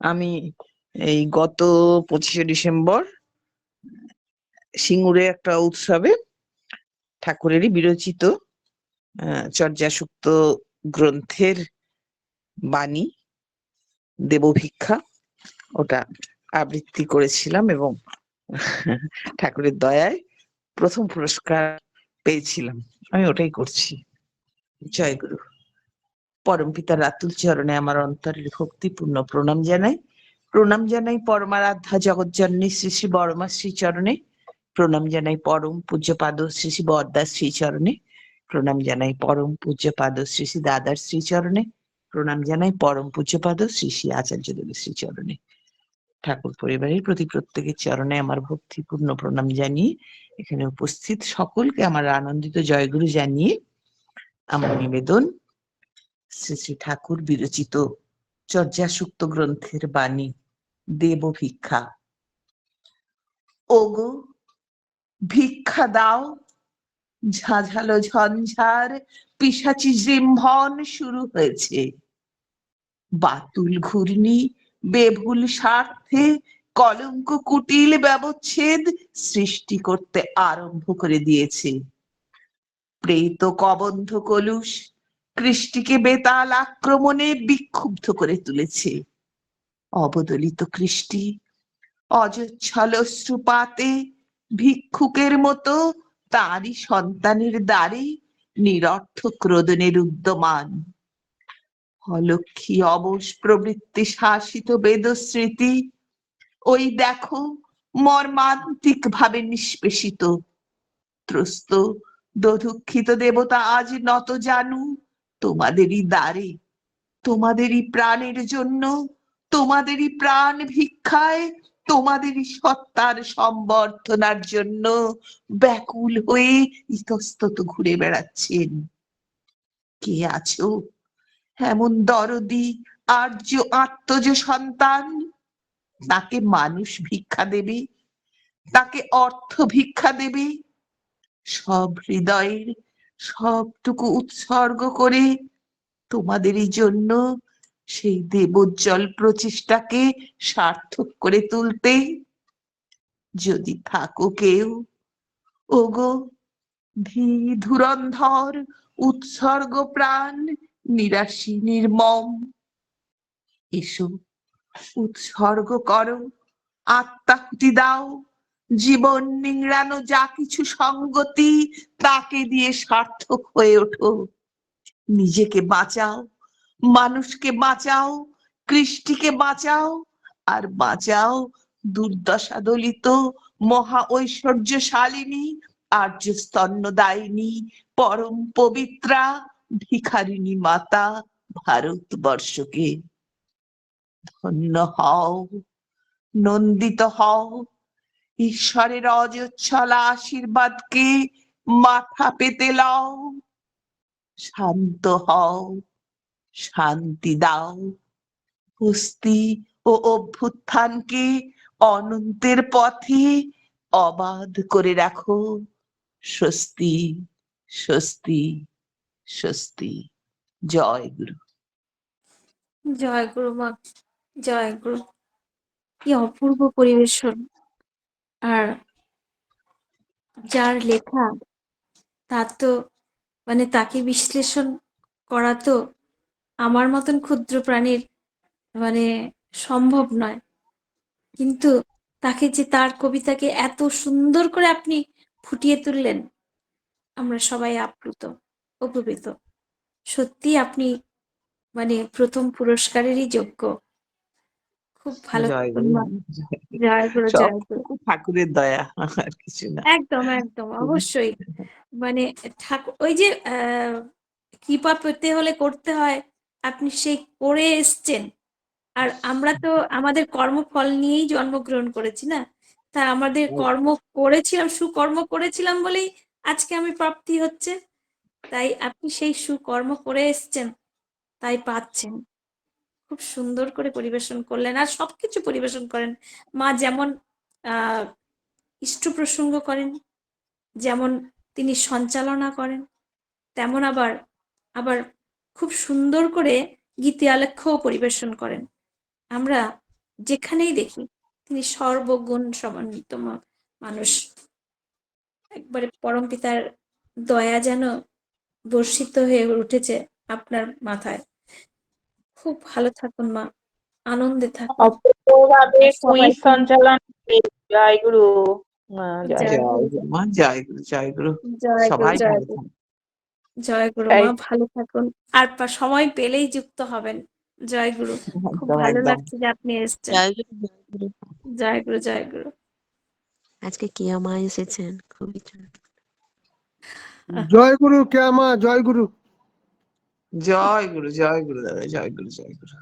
আমি এই গত 25শে ডিসেম্বর সিঙ্গুরে একটা উৎসবে ঠাকুরেরই বিরচিত চর্যাসূক্ত গ্রন্থের বাণী দেবভিক্ষা ওটা আবৃত্তি করেছিলাম এবং ঠাকুরের দয়ায় প্রথম পুরস্কার পেয়েছিলাম। আমি ওটাই করছি। জয় গুরু। পরমপিতা রাতুল চরণে আমার অন্তরের ভক্তিপূর্ণ প্রণাম জানাই। প্রণাম জানাই পরমারাধ্যা জগৎজননী শ্রী শ্রী বড়মা শ্রীচরণে। প্রণাম জানাই পরম পূজ্যপাদ শ্রী শ্রী বরদার শ্রীচরণে। প্রণাম জানাই পরম পূজ্যপাদ শ্রী শ্রী দাদার শ্রীচরণে। প্রণাম জানাই পরম পূজ্যপাদ শ্রী শ্রী আচার্য দেবের শ্রীচরণে। ঠাকুর পরিবারের প্রতি প্রত্যেকের চরণে আমার ভক্তিপূর্ণ প্রণাম জানিয়ে এখানে উপস্থিত সকলকে আমার আনন্দিত জয়গুরু জানিয়ে আমার নিবেদন শ্রী শ্রী ঠাকুর বিরচিত চর্যাসূক্ত গ্রন্থের বাণী দেব ভিক্ষা। ওগো ভিক্ষা দাও, ঝাঁঝালো ঝঞ্ঝার পিশাচি জিম্ভন শুরু হয়েছে। বাতুল ঘূর্ণি বেভুল স্বার্থে কলঙ্ক কুটিল ব্যবচ্ছেদ সৃষ্টি করতে আরম্ভ করে দিয়েছে। প্রেত কবন্ধ কলুষ কৃষ্টিকে বেতাল আক্রমণে বিক্ষুব্ধ করে তুলেছে। অবদলিত কৃষ্টি অজস্র অশ্রুপাতে ভিক্ষুকের মতো তারই সন্তানের দ্বারে নিরর্থক রোদনের উদ্যমান। অলক্ষী অবশ প্রবৃত্তি শাসিত বেদস্মৃতি ওই দেখো মর্মান্তিক ভাবে নিষ্পেষিত। ত্রস্ত দোদুক্ষিত দেবতা আজ নত জানু তোমাদেরই দ্বারে, তোমাদেরই প্রাণের জন্য, তোমাদেরই প্রাণ ভিক্ষায়, তোমাদেরই সত্তার সম্বর্ধনার জন্য ব্যাকুল হয়ে ইতস্তত ঘুরে বেড়াচ্ছেন। কে আছো এমন দরদি আর্য আত্মজ সন্তান? তাকে মানুষ ভিক্ষা দেবে, তাকে অর্থ ভিক্ষা দেবে, সব হৃদয়ের সবটুকু উৎসর্গ করে তোমাদেরই জন্য সেই দেবোজ্জ্বল প্রচেষ্টাকে সার্থক করে তুলতে? যদি থাকো কেউ, ওগো ধী ধুরন্ধর উৎসর্গ প্রাণ নিরাশী নির্মম, এসো উৎসর্গ করো, আত্মাহুতি দাও, জীবন নিংড়ানো যা কিছু সঙ্গতি তাকে দিয়ে সার্থক হয়ে ওঠো। নিজেকে বাঁচাও, মানুষকে বাঁচাও, কৃষ্টিকে বাঁচাও, আর বাঁচাও দুর্দশা দলিত মহা ঐশ্বর্যশালিনী আর্য স্তন্যদায়িনী পরম পবিত্রা ভিখারিণী মাতা ভারতবর্ষকে। ধন্য হও, নন্দিত হও, ঈশ্বরের অজস্র আশীর্বাদকে মাথা পেতে লও। শান্ত হও, শান্তি দাও, হস্তি ও অভ্যুত্থানকে অনন্তের পথে অবাধ করে রাখো। স্বস্তি, স্বস্তি, স্বস্তি। জয় গুরু। জয় গুরু মা, জয় গুরু। কি অপূর্ব পরিবেশন! আর যার লেখা তার তো মানে তাকে বিশ্লেষণ করা তো আমার মতন ক্ষুদ্র প্রাণীর মানে সম্ভব নয়, কিন্তু তাকে যে তার কবিতাকে এত সুন্দর করে আপনি ফুটিয়ে তুললেন, আমরা সবাই আপ্লুত, অভিভূত। সত্যি আপনি মানে প্রথম পুরস্কারেরই যোগ্য। খুব ভালো জয় থাকুন গুরু। মা। জয় গুরু, জয় গুরু। সবটুকু ঠাকুরের দয়া, আর কিছু না। একদম একদম, অবশ্যই। মানে ঠাকুর ওই যে কৃপা পেতে হলে করতে হয়, আপনি সেই করে এসছেন। আর আমরা তো আমাদের কর্মফল নিয়েই জন্মগ্রহণ করেছি না, তা আমাদের কর্ম করেছিলাম, সুকর্ম করেছিলাম বলেই আজকে আমি প্রাপ্তি হচ্ছে। তাই আপনি সেই সুকর্ম করে এসছেন, তাই পাচ্ছেন। খুব সুন্দর করে পরিবেশন করলেন, আর সবকিছু পরিবেশন করেন মা। যেমন ইষ্ট প্রসঙ্গ করেন, যেমন তিনি সঞ্চালনা করেন, তেমন আবার আবার খুব সুন্দর করে গীতি আলেখ্যও পরিবেশন করেন। আমরা যেখানেই দেখি তিনি সর্বগুণ সমন্বিত মানুষ। একবারে পরমপিতার দয়া যেন বর্ষিত হয়ে উঠেছে আপনার মাথায়। খুব ভালো থাকুন মা, আনন্দে থাকুন। অপূর্বভাবে আর কুইজ সবাইকে সঞ্চালন জয় গুরু মা, জয় জয় গুরু। জয় গুরু, গুরু মা, জয় গুরু, জয় গুরু। জয় গুরু, সবাই জয় ভালো গুরু, থাকুন। জয় গুরু মা, তাই ভালো থাকুন। আর সময় পেলেই যুক্ত হবেন। জয় গুরু, খুব একদম ভালো একদম। লাগছে যে আপনি এসেছেন। জয় গুরু, জয় গুরু। জয় গুরু, জয় গুরু। আজকে কিয়া মা এসেছেন, খুবই জয় গুরু, কেয়া মা, জয় গুরু। জয় গুরু, জয় গুরু দাদা, জয় গুরু, জয় গুরু।